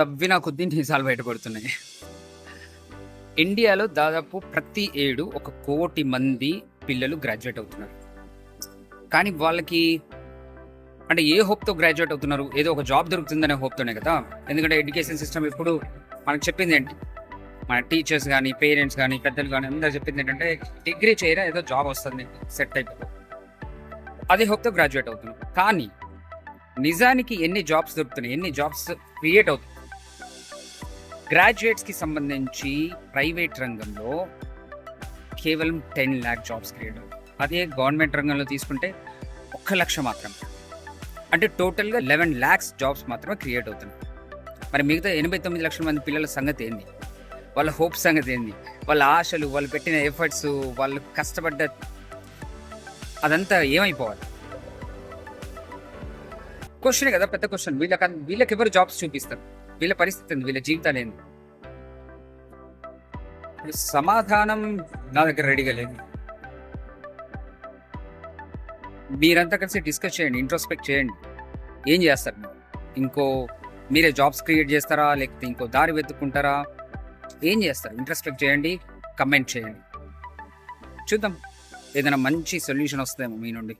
తవ్విన కొద్దీ నిజాలు బయటపడుతున్నాయి. ఇండియాలో దాదాపు ప్రతి ఏడు 1,00,00,000 మంది పిల్లలు గ్రాడ్యుయేట్ అవుతున్నారు. కానీ వాళ్ళకి అంటే ఏ హోప్‌తో గ్రాడ్యుయేట్ అవుతున్నారు? ఏదో ఒక జాబ్ దొరుకుతుందనే హోప్‌తోనే కదా! ఎందుకంటే ఎడ్యుకేషన్ సిస్టమ్ ఎప్పుడు మనకు చెప్పిందేంటి? మన టీచర్స్ గాని, పేరెంట్స్ గాని, పెద్దలు గాని అందరూ చెప్పిందేంటంటే డిగ్రీ చేయరా ఏదో జాబ్ వస్తుంది. సెట్ అయిపోతావు. అదే హోప్‌తో గ్రాడ్యుయేట్ అవుతున్నాం. కానీ నిజానికి ఎన్ని జాబ్స్ దొరుకుతున్నాయి? ఎన్ని జాబ్స్ క్రియేట్ అవుతున్నాయి? గ్రాడ్యుయేట్స్‌కి సంబంధించి ప్రైవేట్ రంగంలో కేవలం 10,00,000 జాబ్స్ క్రియేట్ అవుతాయి. అదే గవర్నమెంట్ రంగంలో తీసుకుంటే 1,00,000 మాత్రమే. అంటే టోటల్‌గా 11,00,000 జాబ్స్ మాత్రమే క్రియేట్ అవుతున్నాయి. మరి మిగతా 89,00,000 మంది పిల్లల సంగతి ఏంది? వాళ్ళ హోప్స్ సంగతి ఏంది? వాళ్ళ ఆశలు, వాళ్ళు పెట్టిన ఎఫర్ట్స్, వాళ్ళు కష్టపడ్డ అదంతా ఏమైపోవాలి? క్వశ్చనే కదా పెద్ద క్వశ్చన్. వీళ్ళకెవరు జాబ్స్ చూపిస్తారు? వీళ్ళ పరిస్థితి ఏంది? వీళ్ళ జీవితాలు ఏంది? సమాధానం నా దగ్గర రెడీగా లేదు. మీరంతా కలిసి డిస్కస్ చేయండి, ఇంట్రోస్పెక్ట్ చేయండి. ఏం చేస్తారు మీరు? మీరే జాబ్స్ క్రియేట్ చేస్తారా? లేకపోతే ఇంకో దారి వెతుక్కుంటారా? ఏం చేస్తారు? ఇంట్రోస్పెక్ట్ చేయండి, కమెంట్ చేయండి. చూద్దాం ఏదైనా మంచి సొల్యూషన్ వస్తుందేమో మీ నుండి.